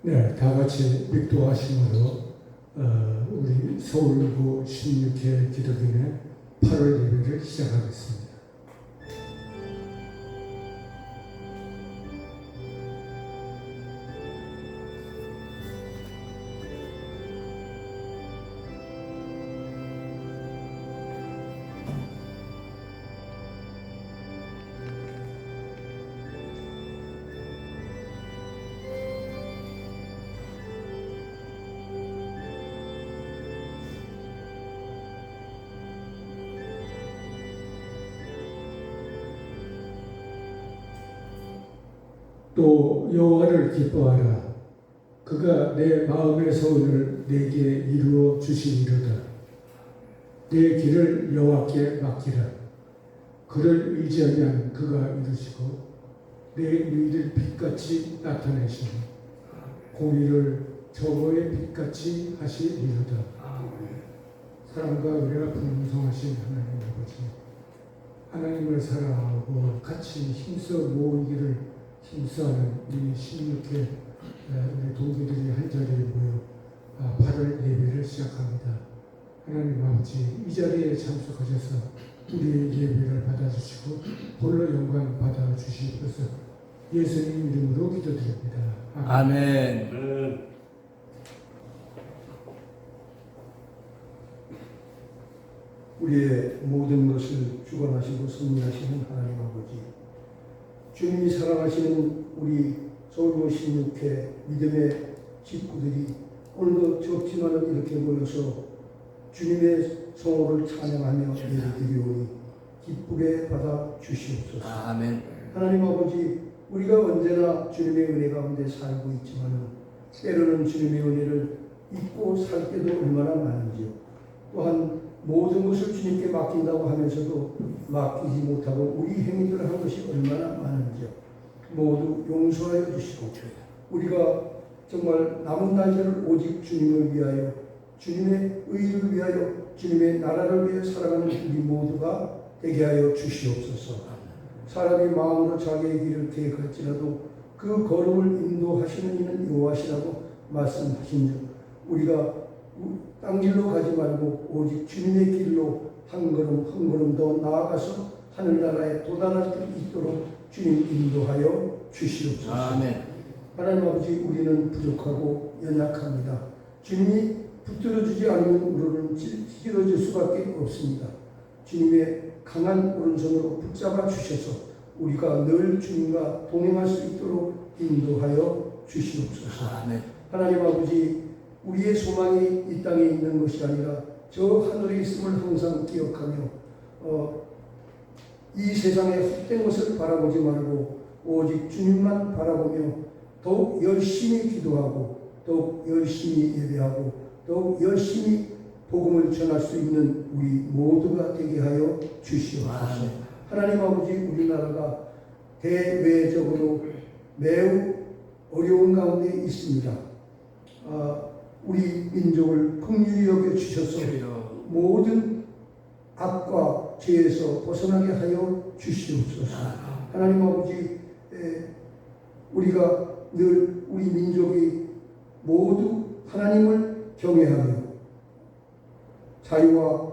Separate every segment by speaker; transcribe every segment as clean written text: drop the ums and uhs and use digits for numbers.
Speaker 1: 네, 다 같이 묵도하심으로 우리 서울구 16회 기독인의 8월 예배를 시작하겠습니다. 또 여호와를 기뻐하라. 그가 내 마음의 소원을 내게 이루어 주시리로다. 내 길을 여호와께 맡기라. 그를 의지하면 그가 이루시고 내 일을 빛같이 나타내시고 공의를 저거의 빛같이 하시리로다. 사랑과 은혜가 풍성하신 하나님 아버지, 하나님을 사랑하고 같이 힘써 모이기를 힘써하는 이 16회 우리 동기들이 한자리에 모여 8월 예배를 시작합니다. 하나님 아버지, 이 자리에 참석하셔서 우리의 예배를 받아주시고 홀로 영광 받아주시옵소서. 예수님 이름으로 기도드립니다. 아멘.
Speaker 2: 아멘.
Speaker 3: 우리의 모든 것을 주관하시고 섭리하시는 하나님 아버지, 주님이 사랑하시는 우리 서울구 16회 믿음의 식구들이 오늘도 적지만은 이렇게 모여서 주님의 성호를 찬양하며 예배드리오니 기쁘게 받아 주시옵소서.
Speaker 2: 아멘.
Speaker 3: 하나님 아버지, 우리가 언제나 주님의 은혜 가운데 살고 있지만은 때로는 주님의 은혜를 잊고 살 때도 얼마나 많은지요. 또한 모든 것을 주님께 맡긴다고 하면서도 맡기지 못하고 우리 행위들을 한 것이 얼마나 많은지요. 모두 용서하여 주시고 우리가 정말 남은 날들을 오직 주님을 위하여, 주님의 의를 위하여, 주님의 나라를 위해 살아가는 우리 모두가 되게 하여 주시옵소서. 사람이 마음으로 자기의 길을 계획할지라도 그 걸음을 인도하시는 이는 여호와시라고 말씀하신 줄, 우리가 딴 길로 가지 말고 오직 주님의 길로 한 걸음 한 걸음 더 나아가서 하늘나라에 도달할 수 있도록 주님 인도하여 주시옵소서.
Speaker 2: 아멘.
Speaker 3: 하나님 아버지, 우리는 부족하고 연약합니다. 주님이 붙들어주지 않으면 우리는 찢어질 수밖에 없습니다. 주님의 강한 오른손으로 붙잡아 주셔서 우리가 늘 주님과 동행할 수 있도록 인도하여 주시옵소서.
Speaker 2: 아멘.
Speaker 3: 하나님 아버지, 우리의 소망이 이 땅에 있는 것이 아니라 저 하늘에 있음을 항상 기억하며 이 세상의 헛된 것을 바라보지 말고 오직 주님만 바라보며 더욱 열심히 기도하고 더욱 열심히 예배하고 더욱 열심히 복음을 전할 수 있는 우리 모두가 되게 하여 주시옵소서. 하나님 아버지, 우리나라가 대외적으로 매우 어려운 가운데 있습니다. 우리 민족을 긍휼히 여겨 주셔서 모든 악과 죄에서 벗어나게 하여 주시옵소서. 하나님 아버지, 우리가 늘 우리 민족이 모두 하나님을 경외하며 자유와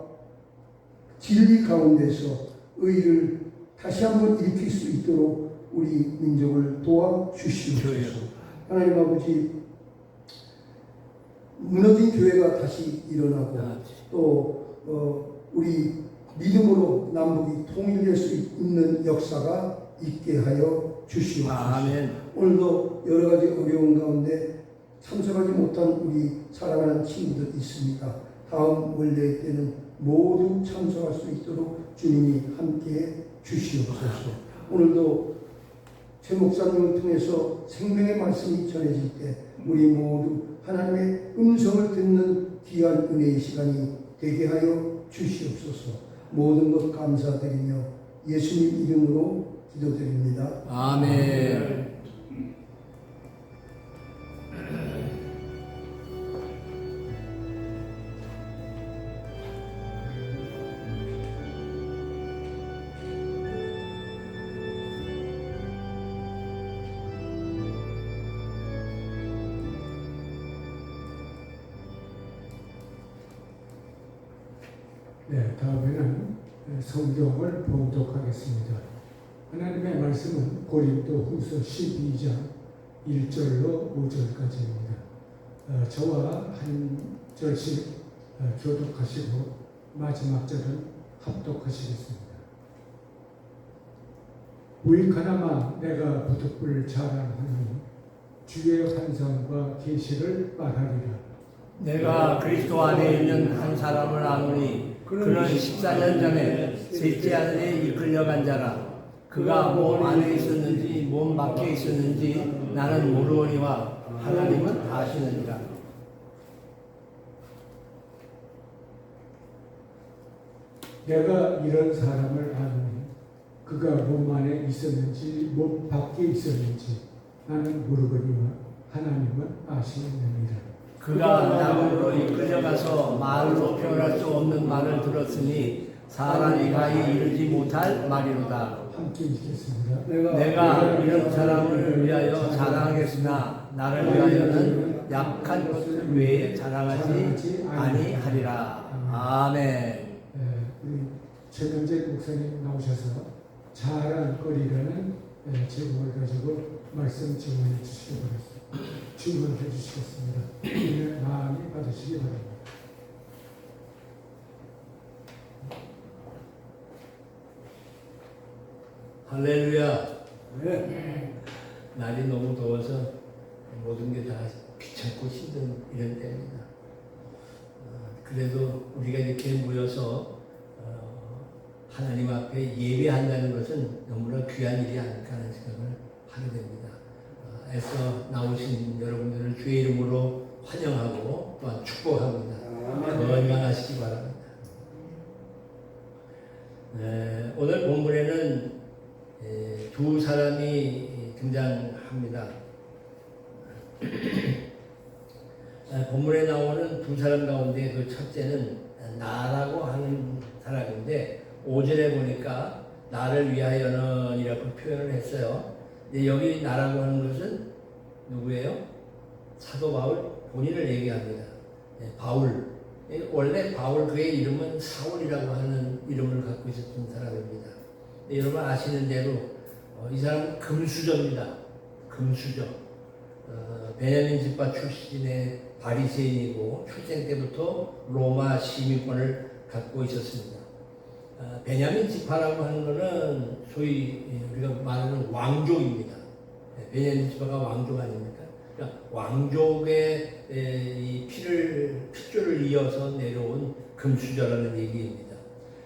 Speaker 3: 진리 가운데서 의를 다시 한번 일으킬 수 있도록 우리 민족을 도와주시옵소서. 하나님 아버지, 무너진 교회가 다시 일어나고 또 우리 믿음으로 남북이 통일될 수 있는 역사가 있게 하여 주시옵소서.
Speaker 2: 아멘.
Speaker 3: 오늘도 여러 가지 어려운 가운데 참석하지 못한 우리 사랑하는 친구들 있습니다. 다음 원래 때는 모두 참석할 수 있도록 주님이 함께 주시옵소서. 오늘도 최 목사님을 통해서 생명의 말씀이 전해질 때 우리 모두 하나님의 음성을 듣는 귀한 은혜의 시간이 되게 하여 주시옵소서. 모든 것 감사드리며 예수님 이름으로 기도드립니다.
Speaker 2: 아멘.
Speaker 1: 네, 다음에는 성경을 봉독하겠습니다. 하나님의 말씀은 고린도 후서 12장 1절로 5절까지입니다. 저와 한 절씩 교독하시고 마지막 절은 합독하시겠습니다. 우익하나마 내가 부득불 자랑하니 주의 환상과 계시를 말하리라.
Speaker 2: 내가 그리스도 안에 있는 한 사람을 아노니 그는 14년 전에 셋째 아들이 이끌려간 자라. 그가 몸 안에 있었는지 몸 밖에 있었는지 나는 모르오니와 하나님은 아시느니라.
Speaker 1: 내가 이런 사람을 아노니 그가 몸 안에 있었는지 몸 밖에 있었는지 나는 모르거니와 하나님은 아시느니라.
Speaker 2: 그가 남으로 이끌려가서 말로 표현할 수 없는 말을 들었으니 사람이 가히 이르지 못할 말이로다.
Speaker 1: 함께 읽겠습니다.
Speaker 2: 내가 이런 사람을 위하여 자랑하겠으나 나를 위하여는 약한 것을 외에 자랑하지 아니하리라. 아멘.
Speaker 1: 우리 최명재 목사님 나오셔서 자랑거리라는 제목을 가지고 말씀 증언해 주시기 바랍니다. 증언해 주시겠습니다. 오늘 마음이 받으시기 바랍니다.
Speaker 2: 할렐루야. 날이 너무 더워서 모든 게 다 귀찮고 힘든 이런 때입니다. 그래도 우리가 이렇게 모여서 하나님 앞에 예배한다는 것은 너무나 귀한 일이 아닐까 하는 생각을 하게 됩니다. 애써 나오신 여러분들을 주의 이름으로 환영하고 또한 축복합니다. 건강하시기 바랍니다. 오늘 본문에는 두 사람이 등장합니다. 본문에 나오는 두 사람 가운데 그 첫째는 나라고 하는 사람인데 5절에 보니까 나를 위하여는 이라고 표현을 했어요. 근데 여기 나라고 하는 것은 누구예요? 사도 바울 본인을 얘기합니다. 바울. 원래 바울 그의 이름은 사울이라고 하는 이름을 갖고 있었던 사람입니다. 여러분 아시는 대로 이 사람은 금수저입니다. 금수저. 베냐민 집파 출신의 바리새인이고 출생 때부터 로마 시민권을 갖고 있었습니다. 베냐민 집파라고 하는 것은 소위 우리가 말하는 왕족입니다. 베냐민 집파가 왕족 아닙니까? 그러니까 왕족의 이 핏줄을 이어서 내려온 금수저라는 얘기입니다.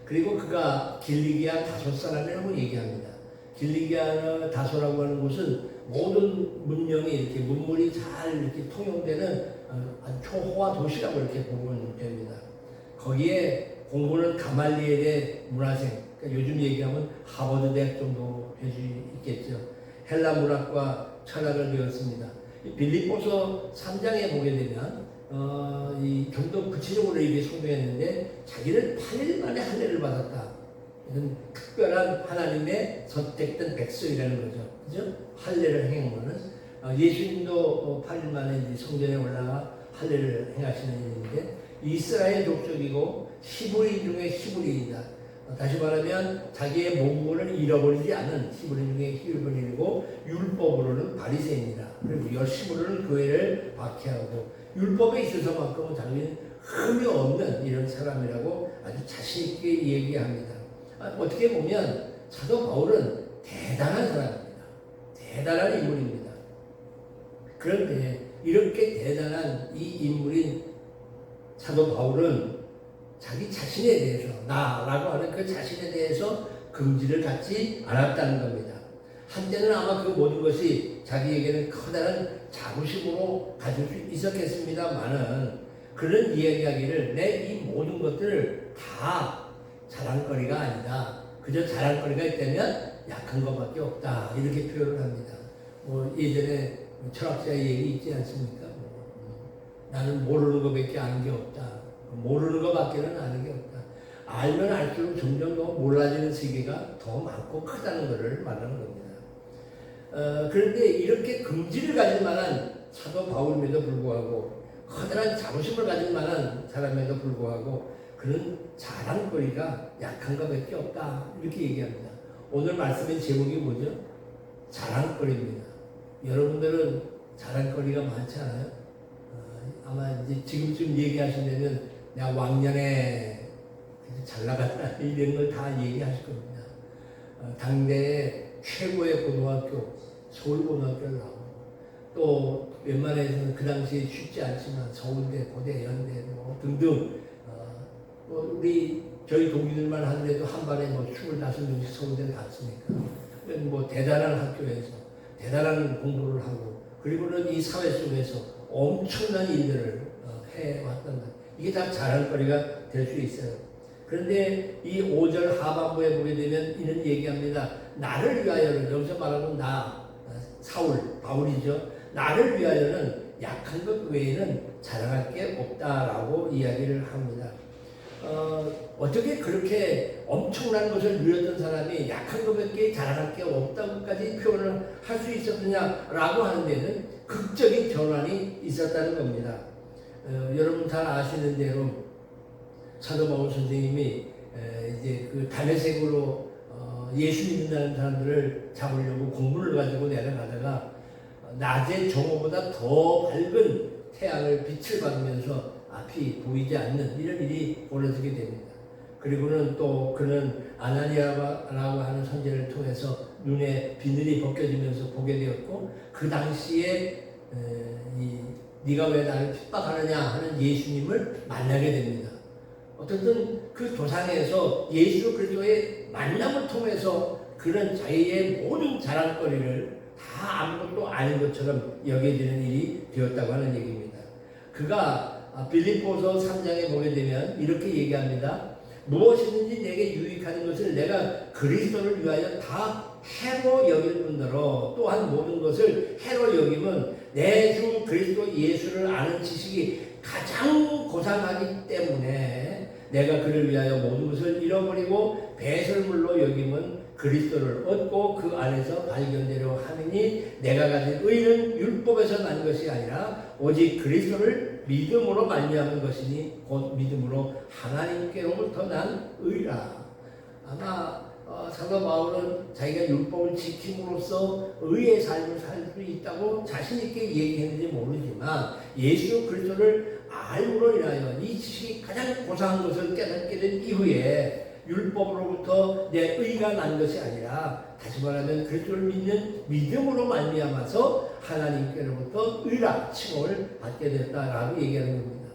Speaker 2: 그리고 그가 길리기아 다소 사람이라고 얘기합니다. 길리기아 다소라고 하는 곳은 모든 문명이 이렇게 문물이 잘 이렇게 통용되는 아주 초호화 도시라고 이렇게 보면 됩니다. 거기에 공부는 가말리엘의 문화생, 그러니까 요즘 얘기하면 하버드 대학 정도 될 수 있겠죠. 헬라 문학과 철학을 배웠습니다. 빌립보서 3장에 보게 되면 좀 더 구체적으로 이게 소개했는데 자기는 8일 만에 할례를 받았다. 이건 특별한 하나님의 선택된 백성이라는 거죠. 그죠? 할례를 행하는 예수님도 8일 만에 이제 성전에 올라가 할례를 행하시는 일인데 이스라엘 족속이고 히브리인 중에 히브리인이다. 다시 말하면 자기의 몸문을 잃어버리지 않은 히브리인 중에 히브리인이고 율법으로는 바리새인이다. 그리고 열심으로는 교회를 박해하고 율법에 있어서만큼은 자기는 흠이 없는 이런 사람이라고 아주 자신 있게 얘기합니다. 어떻게 보면 사도 바울은 대단한 사람입니다. 대단한 인물입니다. 그런데 이렇게 대단한 이 인물인 사도 바울은 자기 자신에 대해서 나라고 하는 그 자신에 대해서 긍지를 갖지 않았다는 겁니다. 한때는 아마 그 모든 것이 자기에게는 커다란 자부심으로 가질 수 있었겠습니다만은 그런 이야기하기를 내 이 모든 것들을 다 자랑거리가 아니다. 그저 자랑거리가 있다면 약한 것밖에 없다. 이렇게 표현을 합니다. 예전에 철학자의 얘기 있지 않습니까? 나는 모르는 것밖에 아는 게 없다. 모르는 것밖에는 아는 게 없다. 알면 알수록 점점 더 몰라지는 세계가 더 많고 크다는 것을 말하는 겁니다. 그런데 이렇게 긍지를 가질 만한 사도 바울임에도 불구하고 커다란 자부심을 가질 만한 사람에도 불구하고 그런 자랑거리가 약한 것밖에 없다. 이렇게 얘기합니다. 오늘 말씀의 제목이 뭐죠? 자랑거리입니다. 여러분들은 자랑거리가 많지 않아요? 아마 이제 지금쯤 얘기하시면 내가 왕년에 잘 나갔다 이런 걸 다 얘기하실 겁니다. 당대의 최고의 고등학교, 서울고등학교를 나오고 또 웬만해서는 그 당시에 쉽지 않지만 서울대, 고대, 연대 뭐 등등 뭐 저희 동기들만 하더라도 한 반에 뭐 25명씩 서울대를 갔으니까 뭐 대단한 학교에서 대단한 공부를 하고 그리고는 이 사회 속에서 엄청난 일들을 해왔단 말이에요. 이게 다 자랑거리가 될 수 있어요. 그런데 이 5절 하반부에 보게 되면 이런 얘기합니다. 나를 위하여는, 여기서 말하는 사울, 바울이죠. 나를 위하여는 약한 것 외에는 자랑할 게 없다라고 이야기를 합니다. 어떻게 그렇게 엄청난 것을 누렸던 사람이 약한 것밖에 자랑할 게 없다고까지 표현을 할 수 있었느냐라고 하는 데는 극적인 전환이 있었다는 겁니다. 여러분 잘 아시는 대로 사도 바울 선생님이 이제 그 다메섹으로 예수 믿는다는 사람들을 잡으려고 공문을 가지고 내려가다가 낮에 정오보다 더 밝은 태양을 빛을 받으면서 앞이 보이지 않는 이런 일이 벌어지게 됩니다. 그리고는 또 그는 아나니아라고 하는 선지자를 통해서 눈에 비늘이 벗겨지면서 보게 되었고 그 당시에 네가 왜 나를 핍박하느냐 하는 예수님을 만나게 됩니다. 어쨌든 그 도상에서 예수 그리스도의 만남을 통해서 그런 자기의 모든 자랑거리를 다 아무것도 아닌 것처럼 여겨지는 일이 되었다고 하는 얘기입니다. 그가 빌립보서 3장에 보게 되면 이렇게 얘기합니다. 무엇이든지 내게 유익하는 것을 내가 그리스도를 위하여 다 해로 여길 뿐더러 또한 모든 것을 해로 여김은 내 주 그리스도 예수를 아는 지식이 가장 고상하기 때문에 내가 그를 위하여 모든 것을 잃어버리고 배설물로 여김은 그리스도를 얻고 그 안에서 발견되려 하느니 내가 가진 의는 율법에서 난 것이 아니라 오직 그리스도를 믿음으로 말미암은 것이니 곧 믿음으로 하나님께로부터 난 의라. 아마 사도 바울은 자기가 율법을 지킴으로써 의의 삶을 살 수 있다고 자신 있게 얘기했는지 모르지만 예수 그리스도를 알므로 인하여 이 지식이 가장 고상한 것을 깨닫게 된 이후에 율법으로부터 내 의가 난 것이 아니라 다시 말하면 그리스도를 믿는 믿음으로 말미암아서 하나님께로부터 의라 칭호를 받게 됐다라고 얘기하는 겁니다.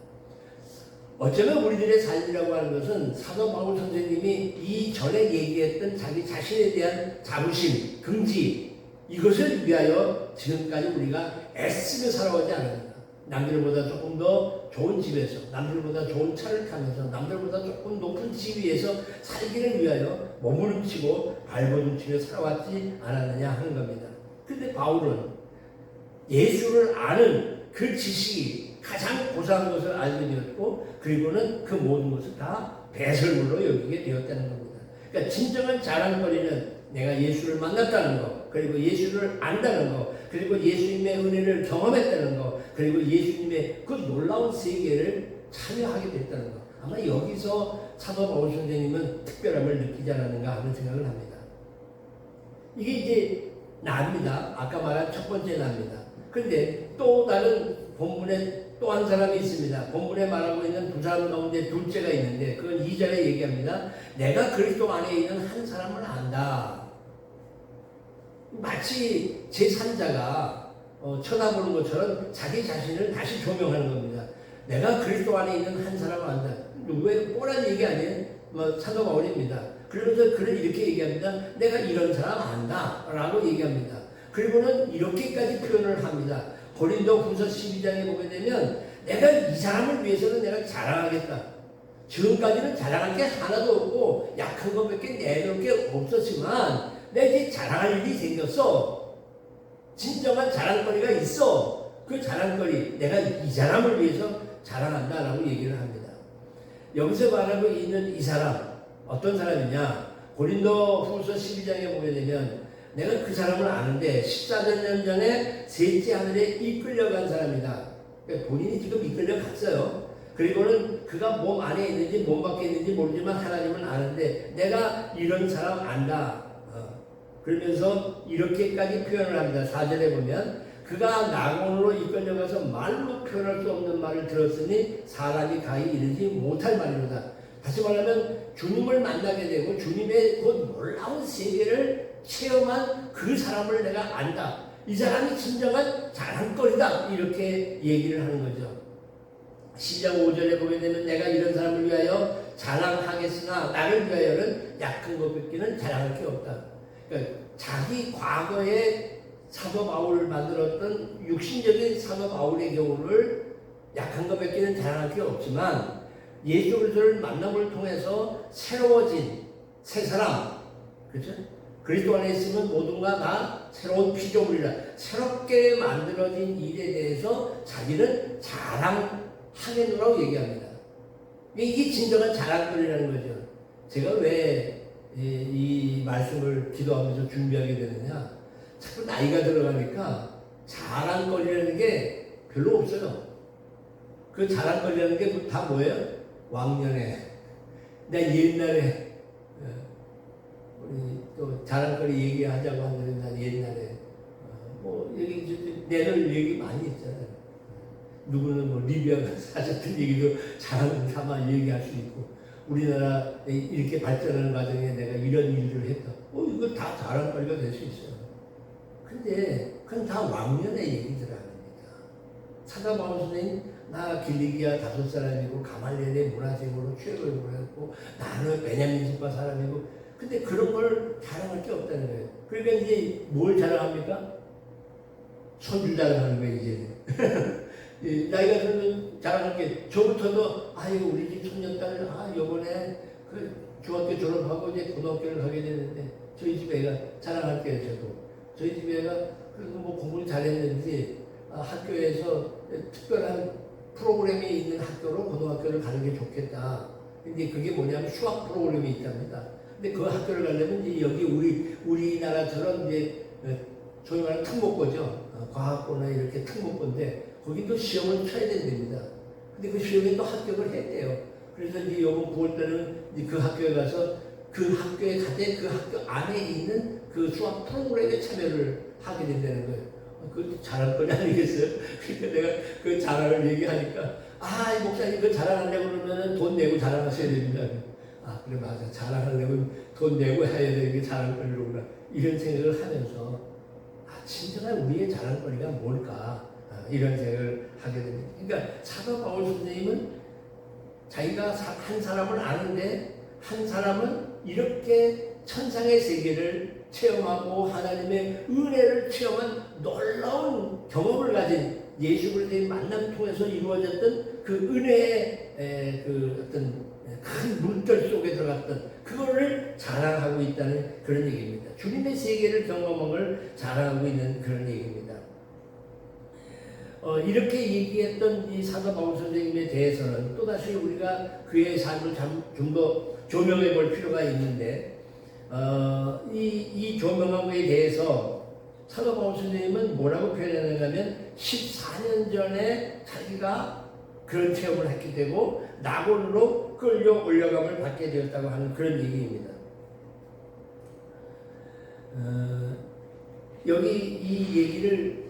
Speaker 2: 어쩌면 우리들의 삶이라고 하는 것은 사도 바울 선생님이 이전에 얘기했던 자기 자신에 대한 자부심, 긍지 이것을 위하여 지금까지 우리가 애쓰며 살아오지 않았는가. 남들보다 조금 더 좋은 집에서, 남들보다 좋은 차를 타면서, 남들보다 조금 높은 지위에서 살기를 위하여 몸을 훔치고 발버둥 훔치며 살아왔지 않았느냐 하는 겁니다. 그런데 바울은 예수를 아는 그 지식이 가장 고상한 것을 알게 되었고 그리고는 그 모든 것을 다 배설물로 여기게 되었다는 겁니다. 그러니까 진정한 자랑거리는 내가 예수를 만났다는 것, 그리고 예수를 안다는 것, 그리고 예수님의 은혜를 경험했다는 것, 그리고 예수님의 그 놀라운 세계를 참여하게 됐다는 것. 아마 여기서 사도 바울 선생님은 특별함을 느끼지 않았는가 하는 생각을 합니다. 이게 이제 나입니다. 아까 말한 첫 번째 나입니다. 그런데 또 다른 본문에 또 한 사람이 있습니다. 본문에 말하고 있는 두 사람 가운데 둘째가 있는데 그건 2절에 얘기합니다. 내가 그리스도 안에 있는 한 사람을 안다. 마치 제3자가 쳐다보는 것처럼 자기 자신을 다시 조명하는 겁니다. 내가 그리스도 안에 있는 한 사람을 안다. 왜 뻔한 얘기 아니에요? 사도 바울입니다. 그러면서 그는 이렇게 얘기합니다. 내가 이런 사람 안다 라고 얘기합니다. 그리고는 이렇게까지 표현을 합니다. 고린도 후서 12장에 보게 되면 내가 이 사람을 위해서는 내가 자랑하겠다. 지금까지는 자랑할 게 하나도 없고 약한 것밖에 내놓을 게 없었지만 내가 이제 자랑할 일이 생겼어. 진정한 자랑거리가 있어. 그 자랑거리 내가 이 사람을 위해서 자랑한다라고 얘기를 합니다. 여기서 말하고 있는 이 사람 어떤 사람이냐? 고린도 후서 12장에 보게 되면 내가 그 사람을 아는데 14년 전에 셋째 하늘에 이끌려간 사람이다. 그러니까 본인이 지금 이끌려갔어요. 그리고는 그가 몸 안에 있는지 몸 밖에 있는지 모르지만 하나님은 아는데 내가 이런 사람 안다. 그러면서 이렇게까지 표현을 합니다. 4절에 보면 그가 낙원으로 이끌려가서 말로 표현할 수 없는 말을 들었으니 사람이 가히 이르지 못할 말이로다. 다시 말하면 주님을 만나게 되고 주님의 그 놀라운 세계를 체험한 그 사람을 내가 안다. 이 사람이 진정한 자랑거리다. 이렇게 얘기를 하는 거죠. 시작 5절에 보게 되면 내가 이런 사람을 위하여 자랑하겠으나 나를 위하여는 약한 것 뺏기는 자랑할 게 없다. 그러니까 자기 과거에 사도 바울을 만들었던 육신적인 사도 바울의 경우를 약한 것 뺏기는 자랑할 게 없지만 예수 그리스도를 만남을 통해서 새로워진 새 사람, 그렇죠? 그리스도 안에 있으면 모든가 다 새로운 피조물이라 새롭게 만들어진 일에 대해서 자기는 자랑하겠노라고 얘기합니다. 이게 진정한 자랑거리라는 거죠. 제가 왜 이 말씀을 기도하면서 준비하게 되느냐? 자꾸 나이가 들어가니까 자랑거리라는 게 별로 없어요. 그 자랑거리라는 게 다 뭐예요? 왕년에, 내 옛날에, 우리 또 자랑거리 얘기하자고 하는데 난 옛날에, 뭐 내를 얘기 많이 했잖아요. 누구는 뭐 리비아가 사셨던 얘기도 자랑 삼아 얘기할 수 있고, 우리나라 이렇게 발전하는 과정에 내가 이런 일을 했다. 이거 다 자랑거리가 될 수 있어요. 근데 그건 다 왕년의 얘기들 아닙니까? 사도 바울 선생님 나 길리기아 5사람이고 가말리엘의 문화생으로 최고의 문화였고 나는 베냐민 집파 사람이고 근데 그런 걸 자랑할 게 없다는 거예요. 그러니까 이제 뭘 자랑합니까? 손주 자랑하는 거예요 이제는. 나이가 들면 자랑할 게 저부터도 아유 우리 집 손녀딸 요번에 그 중학교 졸업하고 이제 고등학교를 가게 되는데 저희 집 애가 자랑할 게요 저도. 저희 집 애가 그래도 뭐 공부를 잘했는지 학교에서 특별한 프로그램이 있는 학교로 고등학교를 가는 게 좋겠다. 근데 그게 뭐냐면 수학 프로그램이 있답니다. 근데 그 학교를 가려면 이제 여기 우리나라처럼 이제 소위 말하는 특목고죠. 과학고나 이렇게 특목고인데 거기도 시험을 쳐야 된답니다. 근데 그 시험에 또 합격을 했대요. 그래서 이제 이번 9월 달에는 이제 그 학교에 가서 그 학교에 가되 그 학교 안에 있는 그 수학 프로그램에 참여를 하게 된다는 거예요. 그 자랑거리 아니겠어요? 그러니까 내가 그 자랑을 얘기하니까 이 목사님 그 자랑하려고 그러면 돈 내고 자랑하셔야 됩니다. 그래 맞아. 자랑하려면 돈 내고 해야 되는 게 자랑거리로구나. 이런 생각을 하면서 진정한 우리의 자랑거리가 뭘까? 이런 생각을 하게 됩니다. 그러니까 사도 바울 선생님은 자기가 한 사람을 아는데 한 사람은 이렇게 천상의 세계를 체험하고 하나님의 은혜를 체험한 놀라운 경험을 가진 예수 그리스도의 만남 통해서 이루어졌던 그 은혜의 그 어떤 큰 물결 속에 들어갔던 그거를 자랑하고 있다는 그런 얘기입니다. 주님의 세계를 경험한 걸 자랑하고 있는 그런 얘기입니다. 이렇게 얘기했던 이 사도 바울 선생님에 대해서는 또다시 우리가 그의 삶을 좀 더 조명해 볼 필요가 있는데 이 조명함에 대해서 사도 바울 선생님은 뭐라고 표현하는가 하면 14년 전에 자기가 그런 체험을 했게 되고 낙원으로 끌려 올려감을 받게 되었다고 하는 그런 얘기입니다. 여기 이 얘기를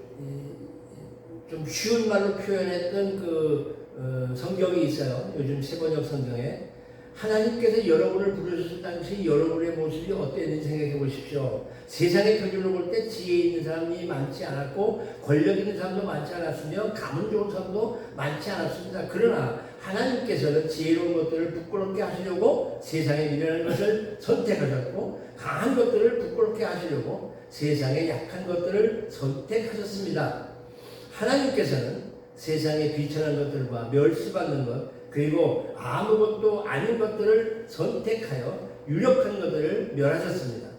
Speaker 2: 좀 쉬운 말로 표현했던 그 성경이 있어요. 요즘 세번역 성경에 하나님께서 여러분을 부르셨을 당시 여러분의 모습이 어땠는지 생각해 보십시오. 세상의 표준으로 볼 때 지혜 있는 사람이 많지 않았고 권력 있는 사람도 많지 않았으며 가문 좋은 사람도 많지 않았습니다. 그러나 하나님께서는 지혜로운 것들을 부끄럽게 하시려고 세상에 미련한 것을 선택하셨고 강한 것들을 부끄럽게 하시려고 세상에 약한 것들을 선택하셨습니다. 하나님께서는 세상에 비천한 것들과 멸시받는 것 그리고 아무것도 아닌 것들을 선택하여 유력한 것들을 멸하셨습니다.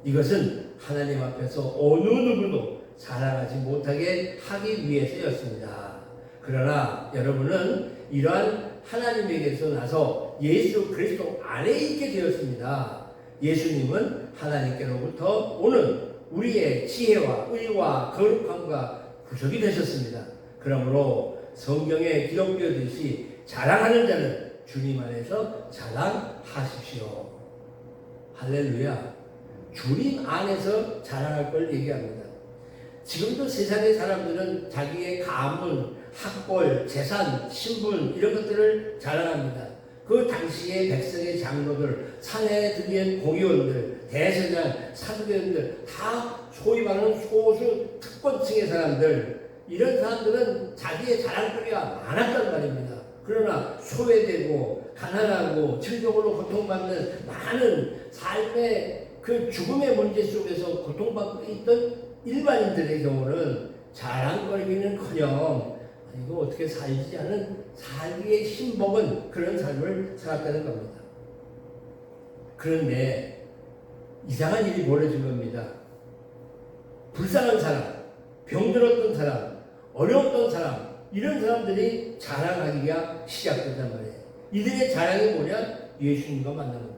Speaker 2: 이것은 하나님 앞에서 어느 누구도 자랑하지 못하게 하기 위해서였습니다. 그러나 여러분은 이러한 하나님에게서 나서 예수 그리스도 안에 있게 되었습니다. 예수님은 하나님께로부터 오는 우리의 지혜와 의와 거룩함과 구속이 되셨습니다. 그러므로 성경에 기록되었듯이 자랑하는 자는 주님 안에서 자랑하십시오. 할렐루야. 주님 안에서 자랑할 걸 얘기합니다. 지금도 세상의 사람들은 자기의 가문, 학벌, 재산, 신분 이런 것들을 자랑합니다. 그 당시의 백성의 장로들, 사내들의 공의원들, 대제사장, 사두개인들 다 소위 말하는 소수 특권층의 사람들, 이런 사람들은 자기의 자랑거리가 많았단 말입니다. 그러나 소외되고 가난하고 질병으로 고통받는 많은 삶의 그 죽음의 문제 속에서 고통받고 있던 일반인들의 경우는 자랑거리기는커녕 이거 어떻게 살지 않은 살기에 힘먹은 그런 삶을 살았다는 겁니다. 그런데 이상한 일이 벌어진 겁니다. 불쌍한 사람, 병들었던 사람, 어려웠던 사람, 이런 사람들이 자랑하기가 시작된단 말이에요. 이들의 자랑이 뭐냐? 예수님과 만난 겁니다.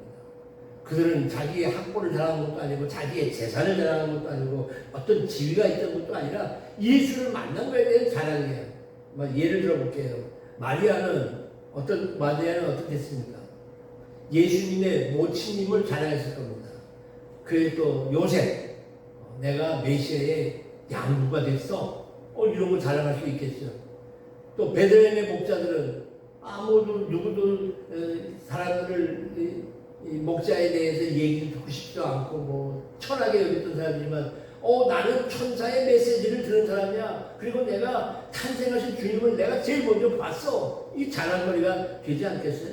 Speaker 2: 그들은 자기의 학벌을 자랑하는 것도 아니고 자기의 재산을 자랑하는 것도 아니고 어떤 지위가 있던 것도 아니라 예수를 만난 거에 대한 자랑이에요. 예를 들어볼게요. 마리아는 어떻게 했습니까? 예수님의 모친님을 자랑했을 겁니다. 그리고 또 요셉, 내가 메시아의 양부가 됐어. 이런 거 자랑할 수 있겠죠. 또 베들레헴의 목자들은 누구도 사람들을 이 목자에 대해서 얘기를 듣고 싶지도 않고 천하게 여겼던 사람이지만 나는 천사의 메시지를 들은 사람이야. 그리고 내가 탄생하신 주님을 내가 제일 먼저 봤어. 이 자랑거리가 되지 않겠어요?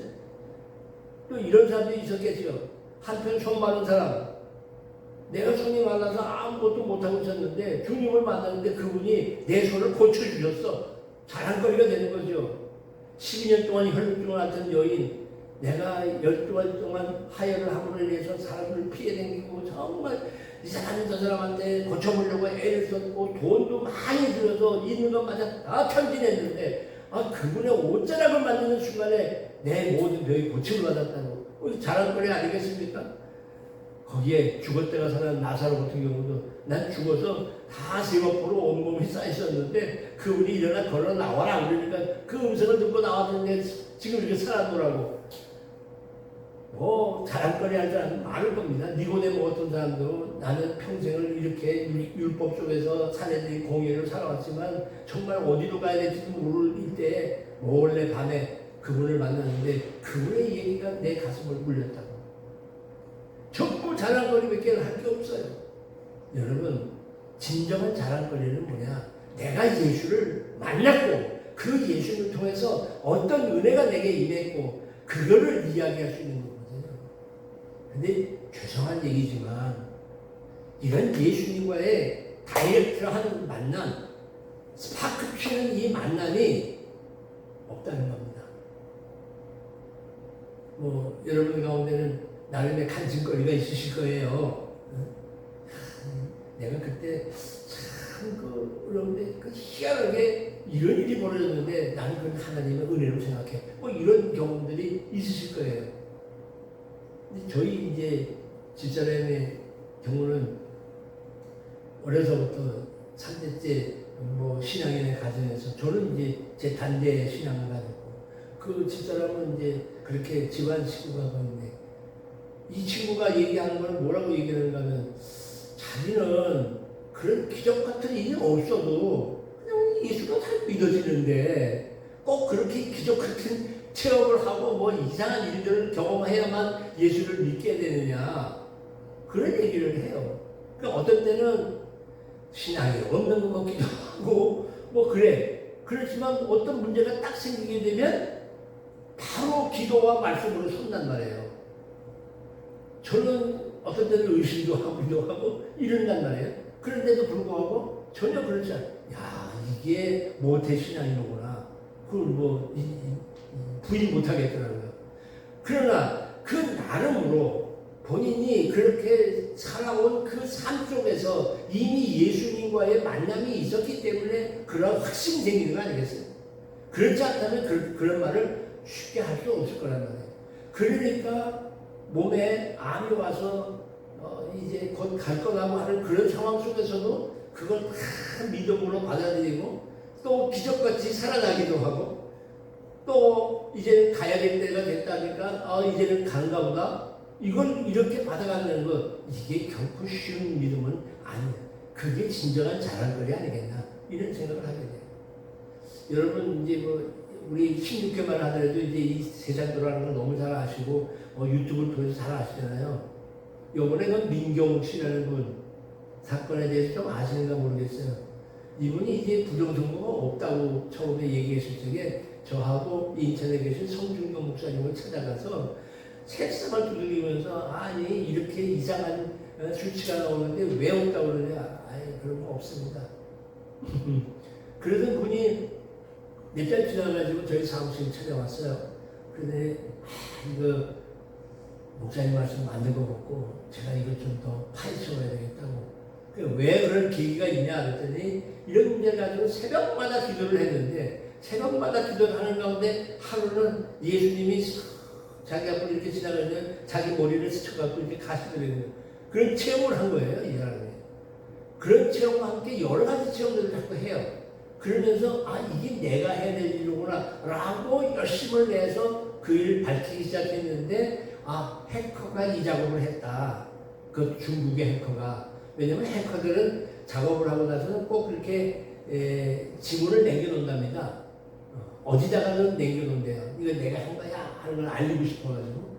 Speaker 2: 또 이런 사람들이 있었겠죠. 한편 손 마른 사람, 내가 손이 많아서 아무것도 못하고 있었는데 주님을 만났는데 그분이 내 손을 고쳐주셨어. 자랑거리가 되는 거죠. 12년 동안 혈루증을 앓던 여인, 내가 12달 동안 하혈을 함으로 인해서 사람을 피해 다니고 정말 이 사람이 저 사람한테 고쳐보려고 애를 썼고 돈도 많이 들여서 있는 것마저 다 탕진했는데 그분의 옷자락을 만드는 순간에 내 모든 병이 고침을 받았다고. 자랑거리 아니겠습니까? 거기에 죽었다가 살아난 나사로 같은 경우도 난 죽어서 다 세마포로 온몸이 쌓였었는데 그분이 일어나 걸어 나와라 그러니까 그 음성을 듣고 나왔는데 지금 이렇게 살았노라고. 자랑거리 할 사람은 많을 겁니다. 니고데모 같은 사람도 나는 평생을 이렇게 율법 속에서 사내들이 공의를 살아왔지만 정말 어디로 가야 될지도 모를 이때에 몰래 밤에 그분을 만났는데 그분의 얘기가 내 가슴을 울렸다고. 전부 자랑거리밖에 할 게 없어요. 여러분, 진정한 자랑거리는 뭐냐? 내가 예수를 만났고 그 예수를 통해서 어떤 은혜가 내게 임했고 그거를 이야기할 수 있는 거거든요. 근데 죄송한 얘기지만 이런 예수님과의 다이렉트한 만남, 스파크 튀는 이 만남이 없다는 겁니다. 여러분 가운데는 나름의 간증거리가 있으실 거예요. 내가 그때 참 어려운데 희한하게 이런 일이 벌어졌는데 나는 그걸 하나님의 은혜로 생각해. 이런 경험들이 있으실 거예요. 근데 저희 이제 집사람의 경우는 어려서부터 3대째 신앙인의 가정에서 저는 이제 제 단대 신앙을 가졌고 그 집사람은 이제 그렇게 집안 식구가 있는데 이 친구가 얘기하는 걸 뭐라고 얘기하는가 하면 자기는 그런 기적 같은 일이 없어도 그냥 예수가 다 믿어지는데 꼭 그렇게 기적 같은 체험을 하고 이상한 일들을 경험해야만 예수를 믿게 되느냐 그런 얘기를 해요. 그러니까 어떤 때는 신앙이 없는 것 같기도 하고 그래. 그렇지만 어떤 문제가 딱 생기게 되면 바로 기도와 말씀으로 선단 말이에요. 저는 어떤 때는 의심도 하고 이런단 말이에요. 그런데도 불구하고 전혀 그렇지 않아요. 이게 모태신앙이로구나. 그걸 부인 못하겠더라고요. 그러나 그 나름으로 본인이 그렇게 살아온 그 삶 속에서 이미 예수님과의 만남이 있었기 때문에 그런 확신이 생기는 거 아니겠어요? 그렇지 않다면 그런 말을 쉽게 할 수 없을 거란 말이에요. 그러니까 몸에 암이 와서 이제 곧 갈 거라고 하는 그런 상황 속에서도 그걸 다 믿음으로 받아들이고 또 기적같이 살아나기도 하고 또 이제는 가야 될 때가 됐다니까 이제는 간가 보다. 이걸 이렇게 받아가는 것, 이게 결코 쉬운 믿음은 아니야. 그게 진정한 자랑거리 아니겠나, 이런 생각을 하게 돼요. 여러분 이제 뭐 우리 16개만 하더라도 이제 이 세상 돌아가는 걸 너무 잘 아시고 유튜브를 통해서 잘 아시잖아요. 요번에 그 민경욱 씨라는 분 사건에 대해서 좀 아시는가 모르겠어요. 이분이 이제 부정선거가 없다고 처음에 얘기했을 적에 저하고 인천에 계신 성중경 목사님을 찾아가서 책상을 두드리면서 아니 이렇게 이상한 수치가 나오는데 왜 없다고 그러냐. 아니 그런 거 없습니다. 그러던 분이 몇 달 지나가지고 저희 사무실 찾아왔어요. 그런데 이거 목사님 말씀 맞는 거 같고 제가 이거 좀 더 파헤쳐봐야 되겠다고. 왜 그런 계기가 있냐 그랬더니 이런 문제를 가지고 새벽마다 기도를 했는데 새벽마다 기도를 하는 가운데 하루는 예수님이 자기 앞으로 이렇게 지나가면 자기 머리를 스쳐갖고 이렇게 가시더라고요. 그런 체험을 한 거예요, 이 사람이. 그런 체험과 함께 여러 가지 체험들을 자꾸 해요. 그러면서 이게 내가 해야 될 일이구나 라고 열심을 내서 그 일을 밝히기 시작했는데 해커가 이 작업을 했다. 그 중국의 해커가. 왜냐면 해커들은 작업을 하고 나서는 꼭 그렇게 지문을 남겨놓는답니다. 어디다가는 남겨놓는데요. 이거 내가 한 거야 하는 걸 알리고 싶어가지고.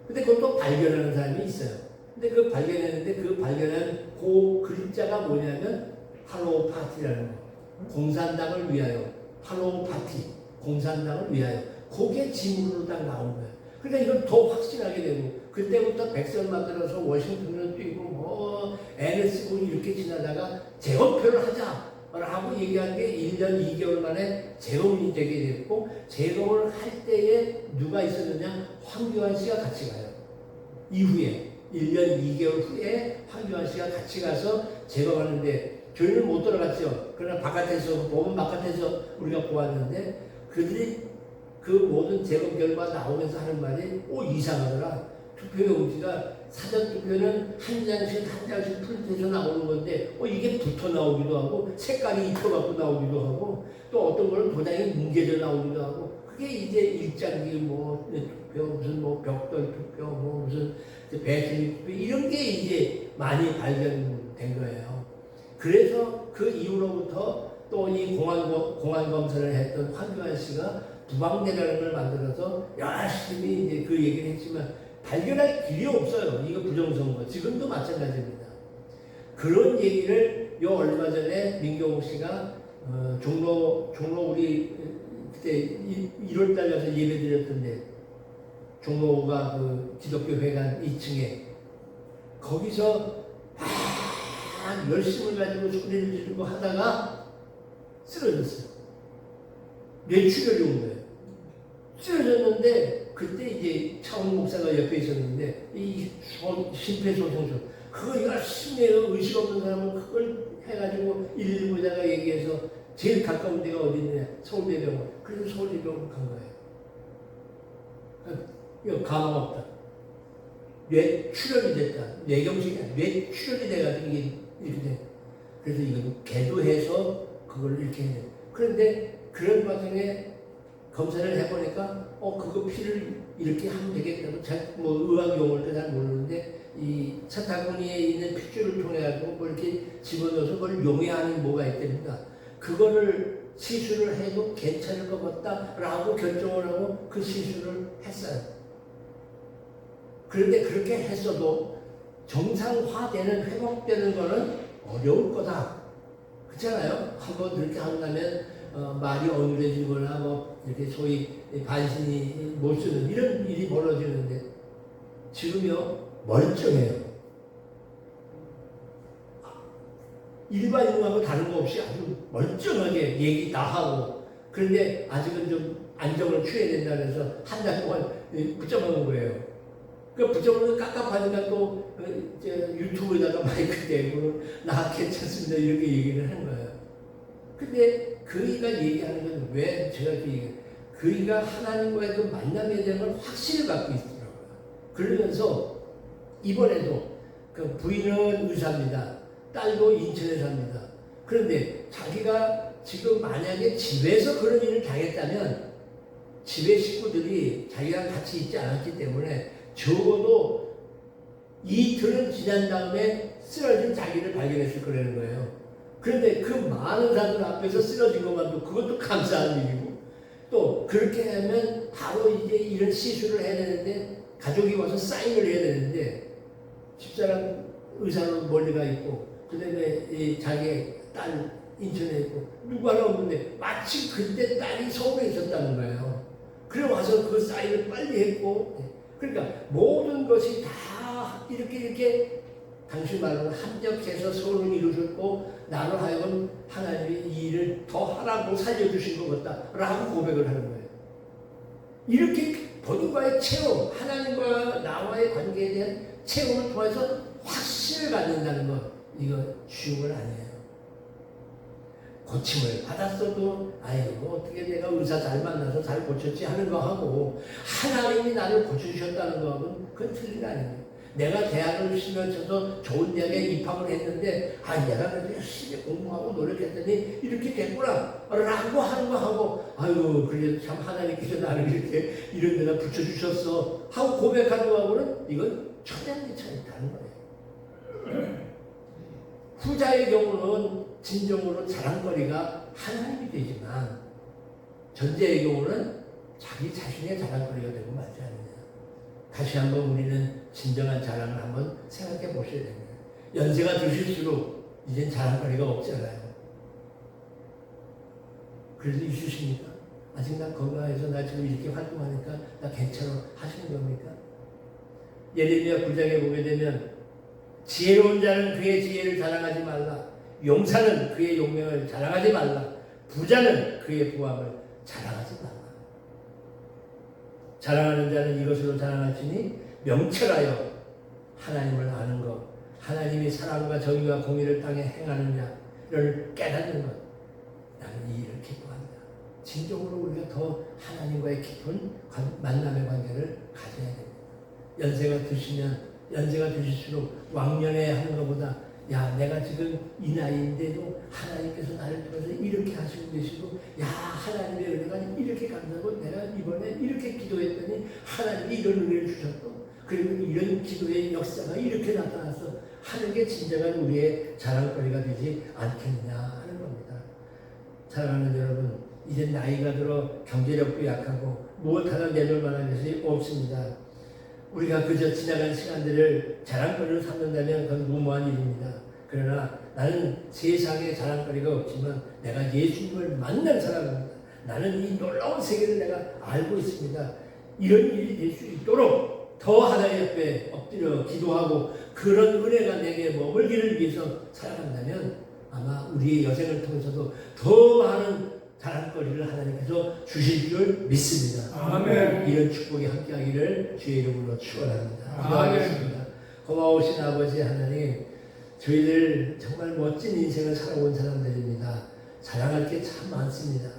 Speaker 2: 근데 그것도 발견하는 사람이 있어요. 근데 그 발견했는데 그 발견한 그 글자가 뭐냐면 할로우 파티라는 거. 공산당을 위하여. 할로우 파티. 공산당을 위하여. 그게 지문으로 딱 나온 거예요. 그러니까 이걸 더 확신하게 되고 그때부터 백설 만들어서 워싱턴을 뛰고 뭐 애를 쓰고 이렇게 지나다가 재검표를 하자라고 얘기한 게 1년 2개월 만에 재검이 되게 됐고 재검을 할 때에 누가 있었느냐? 황교안 씨가 같이 가요. 이후에 1년 2개월 후에 황교안 씨가 같이 가서 재검하는데 저희는 못 들어갔죠. 그러나 바깥에서 보면 바깥에서 우리가 보았는데 그들이 그 모든 재검 결과 나오면서 하는 말이 이상하더라. 투표용지가 사전 투표는 한 장씩 프린트해서 나오는 건데 이게 붙어 나오기도 하고 색깔이 입혀갖고 나오기도 하고 또 어떤 거는 도장이 뭉개져 나오기도 하고 그게 이제 일장기 투표 무슨 벽돌 투표 무슨 배틀 투표 이런 게 이제 많이 발견된 거예요. 그래서 그 이후로부터 또 이 공안 검사를 했던 황교안 씨가 부방대라는 걸 만들어서 열심히 이제 그 얘기를 했지만 발견할 길이 없어요. 이거 부정선거. 지금도 마찬가지입니다. 그런 얘기를 얼마 전에 민경욱 씨가 종로 우리 그때 1월달 가서 예배 드렸던데 종로가 그 기독교 회관 2층에 거기서 열심을 가지고 소리를 지르고 하다가 쓰러졌어요. 뇌출혈이 온 거예요. 쓰러졌는데 그때 이제 차원 목사가 옆에 있었는데 이 심폐소생술 그거 열심히 해요. 의식 없는 사람은 그걸 해가지고 119자가 얘기해서 제일 가까운 데가 어디 있느냐 서울대병원. 그래서 서울대병원 간 거예요. 이거 가망 없다. 뇌출혈이 됐다. 뇌경색이 아니라 뇌출혈이 돼가지고 이게 이렇게 돼. 그래서 이건 개도해서 그걸 이렇게 해요. 그런데 그런 과정에 검사를 해보니까 그거 피를 이렇게 하면 되겠다고 의학 용어를 잘 모르는데 이 차타구니에 있는 핏줄을 통해 가지고 이렇게 집어넣어서 그걸 용해하는 뭐가 있답니다. 그거를 시술을 해도 괜찮을 것 같다라고 결정을 하고 그 시술을 했어요. 그런데 그렇게 했어도 정상화되는 회복되는 거는 어려울 거다. 그렇잖아요. 한번 그렇게 하고 나면 말이 어눌해지거나 이렇게 소위 반신이 못 쓰는 이런 일이 벌어지는데 지금요 멀쩡해요. 일반인하고 다른 거 없이 아주 멀쩡하게 얘기 다 하고 그런데 아직은 좀 안정을 취해야 된다면서 한 달 동안 붙잡아놓은 거예요. 그 붙잡아놓은 깝깝하니까 또 유튜브에다가 마이크 대고 나 괜찮습니다 이렇게 얘기를 하는 거예요. 근데 그이가 얘기하는 건 왜 제가 이렇게 얘기해요? 그이가 하나님과의 그 만남에 대한 확신을 갖고 있더라고요. 그러면서 이번에도 그 부인은 의사입니다. 딸도 인천에 삽니다. 그런데 자기가 지금 만약에 집에서 그런 일을 당했다면 집에 식구들이 자기랑 같이 있지 않았기 때문에 적어도 이틀은 지난 다음에 쓰러진 자기를 발견했을 거라는 거예요. 그런데 그 많은 사람들 앞에서 쓰러진 것만도 그것도 감사한 일이고, 또 그렇게 하면 바로 이제 이런 시술을 해야 되는데 가족이 와서 사인을 해야 되는데 집사람 의사는 멀리 가 있고 그다음에 자기 딸 인천에 있고 누구 하나 없는데 마치 그때 딸이 서울에 있었다는 거예요. 그래 와서 그 사인을 빨리 했고, 그러니까 모든 것이 다 이렇게 당신 말로는 합력해서 서울을 이루셨고 나로 하여금 하나님이 이 일을 더 하라고 살려주신 것 같다라고 고백을 하는 거예요. 이렇게 본인과의 체험, 하나님과 나와의 관계에 대한 체험을 통해서 확신을 갖는다는 것, 이거 쉬운 건 아니에요. 고침을 받았어도 아이고 어떻게 내가 의사 잘 만나서 잘 고쳤지 하는 거하고 하나님이 나를 고쳐주셨다는 거하고는 그건 틀린 거 아니에요. 내가 대학을 열심히 쳐서 좋은 대학에 입학을 했는데 내가 그래도 열심히 공부하고 노력했더니 이렇게 됐구나 라고 하는 거하고 아유 그래도 참 하나님께서 나를 이렇게 이런 데다 붙여주셨어 하고 고백하는 거하고는 이건 천양지차이 다른 거예요. 후자의 경우는 진정으로 자랑거리가 하나님이 되지만 전제의 경우는 자기 자신의 자랑거리가 되고 말지 않느냐. 다시 한번 우리는 진정한 자랑을 한번 생각해 보셔야 됩니다. 연세가 드실수록 이젠 자랑거리가 없잖아요. 그래도 있으십니까? 아직 나 건강해서 나 지금 이렇게 활동하니까 나 괜찮아 하시는 겁니까? 예레미야 9장에 보게 되면 지혜로운 자는 그의 지혜를 자랑하지 말라. 용사는 그의 용명을 자랑하지 말라. 부자는 그의 부함을 자랑하지 말라. 자랑하는 자는 이것으로 자랑할지니 명철하여 하나님을 아는 것, 하나님이 사랑과 정의와 공의를 땅에 행하느냐를 깨닫는 것, 나는 이 일을 기뻐한다. 진정으로 우리가 더 하나님과의 깊은 만남의 관계를 가져야 됩니다. 연세가 드실수록 왕년에 하는 것보다 내가 지금 이 나이인데도 하나님께서 나를 통해서 이렇게 하시고 계시고 하나님의 은혜가 이렇게 감사하고 내가 이번에 이렇게 기도했더니 하나님이 이런 은혜를 주셨고 그리고 이런 기도의 역사가 이렇게 나타났어 하는 게 진정한 우리의 자랑거리가 되지 않겠느냐 하는 겁니다. 사랑하는 여러분, 이제 나이가 들어 경제력도 약하고 무엇 하나 내놓을 만한 것이 없습니다. 우리가 그저 지나간 시간들을 자랑거리로 삼는다면 그건 무모한 일입니다. 그러나 나는 세상에 자랑거리가 없지만 내가 예수님을 만난 사람입니다. 나는 이 놀라운 세계를 내가 알고 있습니다. 이런 일이 될 수 있도록 더 하나님 앞에 엎드려 기도하고 그런 은혜가 내게 머물기를 위해서 살아간다면 아마 우리의 여생을 통해서도 더 많은 자랑거리를 하나님께서 주실 줄 믿습니다.
Speaker 1: 아멘.
Speaker 2: 이런 축복이 함께하기를 주의 이름으로 축원합니다. 기도하겠습니다. 고마우신 아버지 하나님, 저희들 정말 멋진 인생을 살아온 사람들입니다. 자랑할 게 참 많습니다.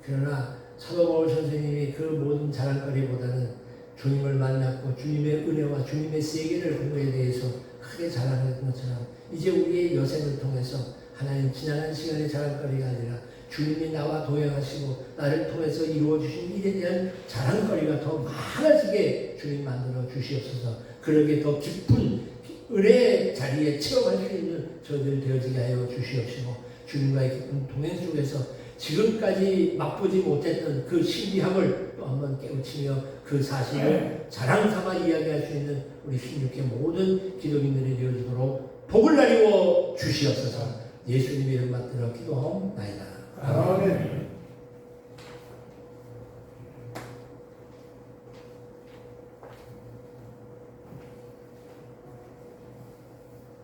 Speaker 2: 그러나 사도 바울 선생님이 그 모든 자랑거리보다는 주님을 만났고 주님의 은혜와 주님의 세계를 본 것에 대해서 크게 자랑했던 것처럼 이제 우리의 여생을 통해서 하나님 지나간 시간의 자랑거리가 아니라 주님이 나와 동행하시고 나를 통해서 이루어주신 일에 대한 자랑거리가 더 많아지게 주님 만들어 주시옵소서. 그러게 더 깊은 은혜의 자리에 체험할 수 있는 저희들 되어지게 하여 주시옵시고 주님과의 깊은 동행 속에서 지금까지 맛보지 못했던 그 신비함을 또 한번 깨우치며 그 사실을 자랑삼아 이야기할 수 있는 우리 16회 모든 기독인들이 되어지도록 복을 나리워 주시옵소서. 예수님의 이름 받들어 기도하옵나이다.
Speaker 1: 아멘.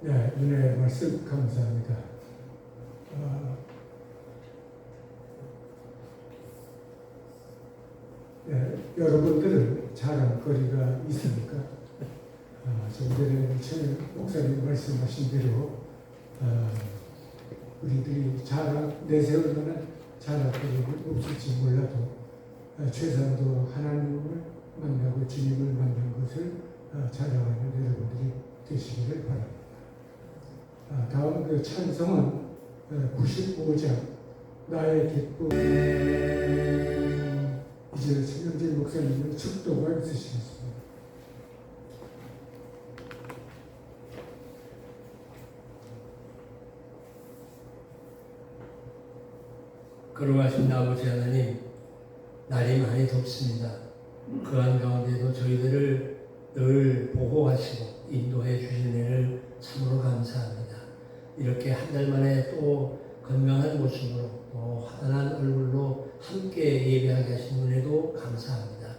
Speaker 1: 네, 은혜 말씀 감사합니다. 여러분들은 자랑거리가 있습니까? 좀 전에 최 목사님 말씀하신 대로 우리들이 내세울 만한 자랑거리가 없을지 몰라도 최소한도 하나님을 만나고 주님을 만난 것을 자랑하는 여러분들이 되시기를 바랍니다. 다음 그 찬송은 95장 나의 기쁨 이제 신명재 목사님의 축도가 있으시겠습니다.
Speaker 2: 걸어가신 아버지 하나님, 날이 많이 덥습니다. 그한 가운데도 저희들을 늘 보호하시고 인도해 주신 은혜를 참으로 감사합니다. 이렇게 한 달 만에 또 건강한 모습으로 또 환한 얼굴로 함께 예배하게 하신 은혜도 감사합니다.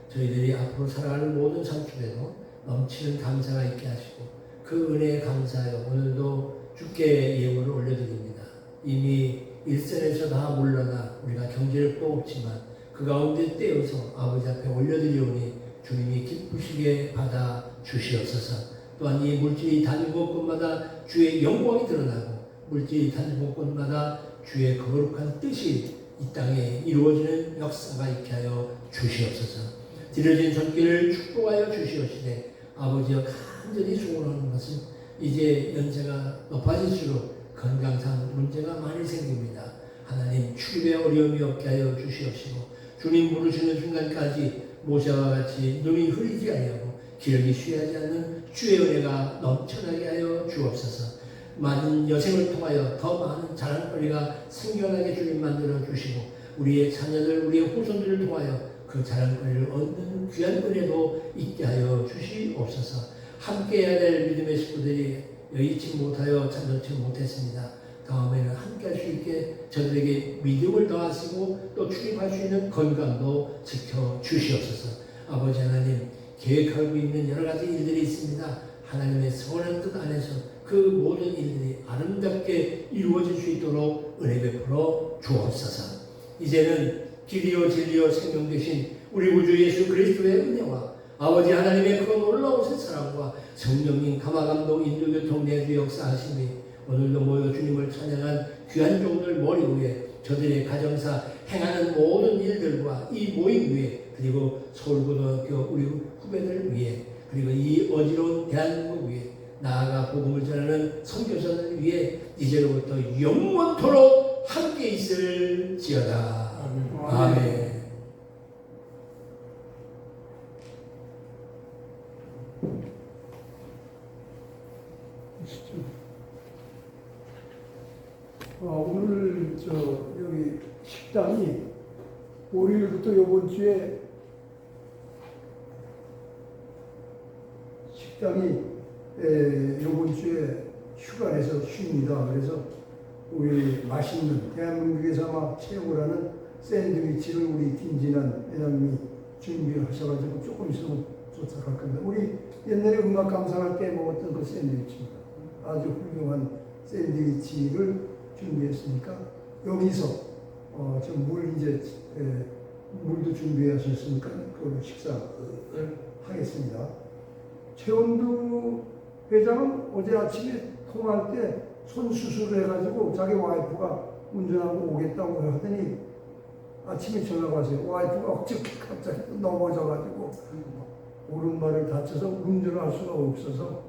Speaker 2: 저희들이 앞으로 살아가는 모든 삶 속에도 넘치는 감사가 있게 하시고 그 은혜에 감사하여 오늘도 주께 예물을 올려드립니다. 이미 일선에서 다 물러나 우리가 경제를 또 없지만 그 가운데 떼어서 아버지 앞에 올려드리오니 주님이 기쁘시게 받아 주시옵소서. 또한 이 물질이 다니고 곳마다 주의 영광이 드러나고 물질이 다니고 곳마다 주의 거룩한 뜻이 이 땅에 이루어지는 역사가 있게 하여 주시옵소서. 드려진 손길을 축복하여 주시옵시되 아버지여 간절히 소원하는 것은 이제 연세가 높아질수록 건강상 문제가 많이 생깁니다. 하나님 출입에 어려움이 없게 하여 주시옵시고 주님 부르시는 순간까지 모세와 같이 눈이 흐리지 아니하고 기력이 쉬하지 않는 주의 은혜가 넘쳐나게 하여 주옵소서. 많은 여생을 통하여 더 많은 자랑거리가 생겨나게 주님 만들어 주시고 우리의 자녀들 우리의 후손들을 통하여 그 자랑거리를 얻는 귀한 은혜도 있게 하여 주시옵소서. 함께 해야 될 믿음의 식구들이 여의치 못하여 참여치 못했습니다. 다음에는 함께 할 수 있게 저들에게 믿음을 더하시고 또 출입할 수 있는 건강도 지켜주시옵소서. 아버지 하나님, 계획하고 있는 여러 가지 일들이 있습니다. 하나님의 선한 뜻 안에서 그 모든 일들이 아름답게 이루어질 수 있도록 은혜 베풀어 주옵소서. 이제는 길이요 진리요 생명 되신 우리 구주 예수 그리스도의 은혜와 아버지 하나님의 그 놀라운 새 사랑과 성령님 감화감동 인도교통 내주 역사하심이 오늘도 모여 주님을 찬양한 귀한 종들 머리 위에 저들의 가정사 행하는 모든 일들과 이 모임 위에 그리고 서울고등학교 우리 후배들 위에 그리고 이 어지러운 대한민국 위에 나아가 복음을 전하는 선교사들 위에 이제로부터 영원토록 함께 있을지어다. 아멘.
Speaker 3: 오늘 여기 식당이 월요일부터 이번 주에 식당이 이번 주에 휴가에서 쉽니다. 그래서 우리 맛있는 대한민국에서 아마 최고라는 샌드위치를 우리 김진환 회장님이 준비하셔가지고 조금 있으면 도착할 겁니다. 우리 옛날에 음악 감상할 때 먹었던 그 샌드위치입니다. 아주 훌륭한 샌드위치를 준비했으니까 여기서 지금 물도 준비하셨으니까 그 식사를 하겠습니다. 최원두 회장은 어제 아침에 통화할 때 손 수술을 해가지고 자기 와이프가 운전하고 오겠다고 하더니 아침에 전화가 왔어요. 와이프가 어저께 갑자기 넘어져가지고 오른발을 다쳐서 운전을 할 수가 없어서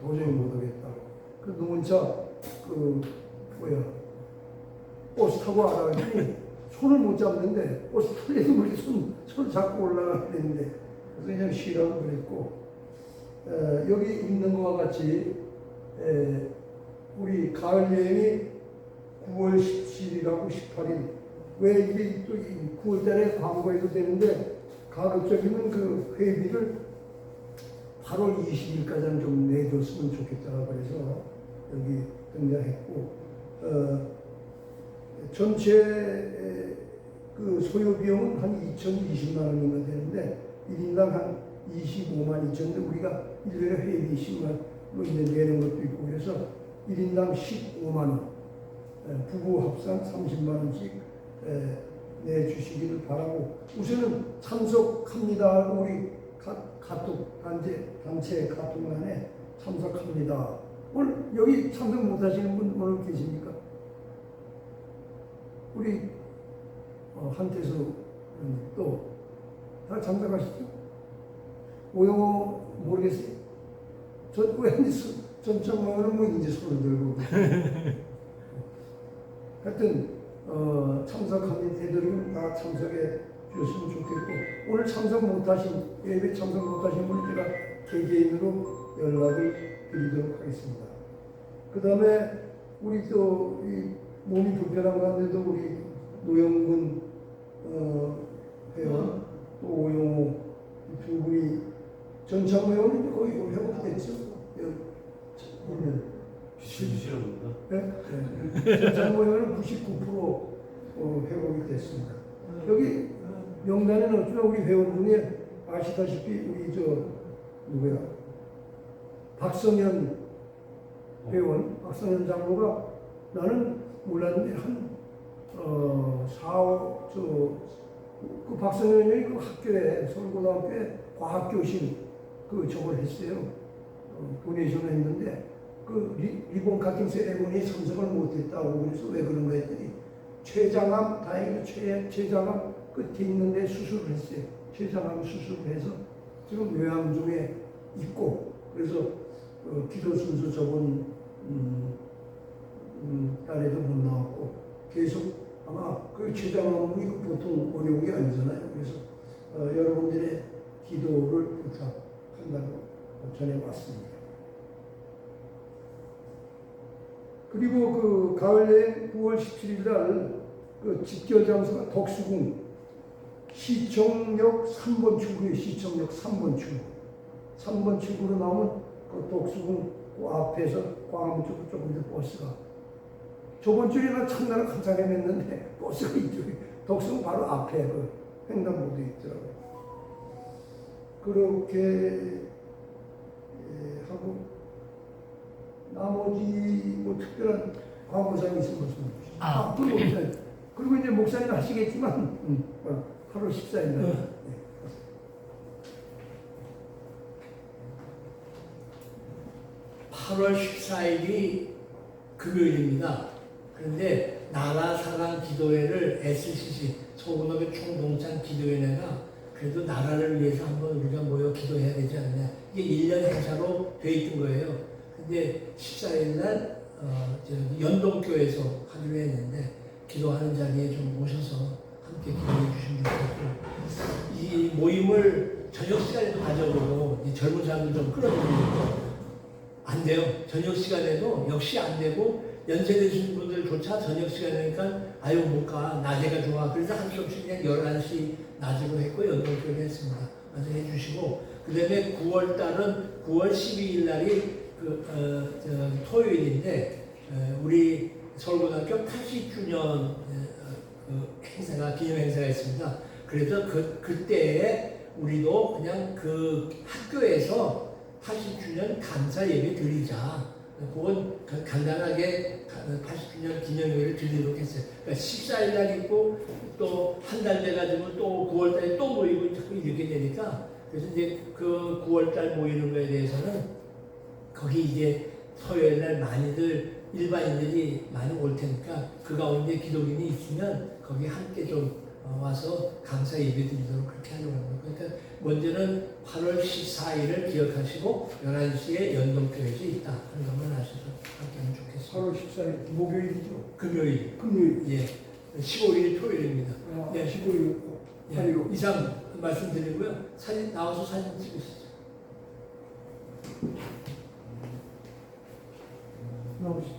Speaker 3: 도저히 못 오겠다고. 그 노원차 버스 타고 와가지고 손을 못 잡는데 버스 타려고 그렇게 손 잡고 올라가야 되는데 그래서 그냥 쉬라고 그랬고 여기 있는 것과 같이 우리 가을 여행이 9월 17일하고 18일 왜 이게 또 9월달에 광고해도 되는데 가급적이면 그 회비를 8월 20일까지는 좀 내줬으면 좋겠다 그래서 여기 등장했고 전체 그 소요 비용은 한 2,020만 원인가 되는데 1인당 한 25만 2천인데 우리가 1년에 회비 10만로 이제 내는 것도 있고 그래서 1인당 15만 원 부부 합산 30만 원씩 내주시기를 바라고 우선은 참석합니다 하고 우리 카톡 단체 카톡란에 참석합니다. 오늘 여기 참석 못하시는 분 오늘 계십니까? 우리 한태수 또 다 참석하시죠? 오영호 모르겠어요? 전청만은 뭐 이제 손을 들고 하여튼 참석하는 애들은 다 참석해 주셨으면 좋겠고, 오늘 참석 못하신, 예배 참석 못하신 분 제가 개개인으로 연락을 드리도록 하겠습니다. 그 다음에 우리 또 이 몸이 불편한 가운데도 우리 노영근 회원, 또 오영호 두 분이 전창호 회원은 거의 회복됐죠. 1년.
Speaker 4: 싫어합니다.
Speaker 3: 네? 전창호 회원은 99% 회복이 됐습니다. 여기 명단에는 어쩌면 우리 회원 중에 아시다시피 우리 누구야? 박성현 회원, 박성현 장로가 나는 몰랐는데 그 박성현 회원이 그 학교에, 서울고등학교에 과학교신 저걸 했어요. 도네이션을 했는데 그 리본 카팅 세레모니에 참석을 못했다고. 그래서 왜 그런가 했더니 췌장암, 다행히 췌장암 끝에 있는데 수술을 했어요. 췌장암 수술을 해서 지금 요양 중에 있고, 그래서 기도 순서 저번 달에도 못 나왔고, 계속 아마 그 췌장암이 보통 어려운 게 아니잖아요. 그래서 여러분들의 기도를 부탁한다고 전해왔습니다. 그리고 그 가을에 9월 17일 날그 집결 장소가 덕수궁 시청역 3번 출구에 시청역 3번 출구. 3번 출구로 나오면 그 덕수궁 그 앞에서 광화문 쪽으로 조금 더 버스가. 저번 주에 나 참나를 한참 헤맸는데 버스가 이쪽에 덕수궁 바로 앞에 그 횡단보도에 있더라고요. 그렇게 하고 나머지 뭐 특별한 광고사항이 있으면 말씀해 주시죠. 그리고 이제 목사님 하시겠지만 8월 14일 날
Speaker 2: 8월 14일이 금요일입니다. 그런데 나라사랑 기도회를 SCC 서울고등학교 총동창 기도회가 그래도 나라를 위해서 한번 우리가 모여 기도해야 되지 않느냐. 이게 1년 행사로 돼 있던 거예요. 근데 14일 날 연동교에서 하기로 했는데 기도하는 자리에 좀 오셔서 함께 기도해 주시면 좋겠고, 이 모임을 저녁 시간에도 가져보고 이 젊은 사람들 좀 끌어들이고 안 돼요. 저녁 시간에도 역시 안 되고, 연세 드신 분들조차 저녁 시간이니까 아유 못 가, 낮에가 좋아. 그래서 한 수 없이 그냥 11시 낮으로 했고 연동교를 했습니다. 그래서 해주시고, 그 다음에 9월 달은 9월 12일 날이 토요일인데 우리 서울고등학교 80주년 행사가 기념 행사가 있습니다. 그래서 그때에 우리도 그냥 그 학교에서 80주년 감사 예배 드리자. 그건 간단하게 80주년 기념회를 드리도록 했어요. 그러니까 14일 날 있고 또 한 달 돼가지고 또 9월 달에 또 모이고 자꾸 이렇게 되니까, 그래서 이제 그 9월 달 모이는 거에 대해서는 거기 이제 토요일 날 많이들 일반인들이 많이 올 테니까 그 가운데 기독인이 있으면 거기 함께 좀 와서 감사 예배 드리도록 그렇게 하려고 합니다. 그러니까 먼저는 8월 14일을 기억하시고 11시에 연동교회에서 있다 하는 것만 아셔서 함께 하면 좋겠습니다.
Speaker 3: 8월 14일 목요일이죠.
Speaker 2: 금요일.
Speaker 3: 금요일.
Speaker 2: 예. 15일이 토요일입니다. 네.
Speaker 3: 15일.
Speaker 2: 예. 이상 말씀드리고요. 사진 나와서 사진 찍으시죠.
Speaker 3: 나오시죠.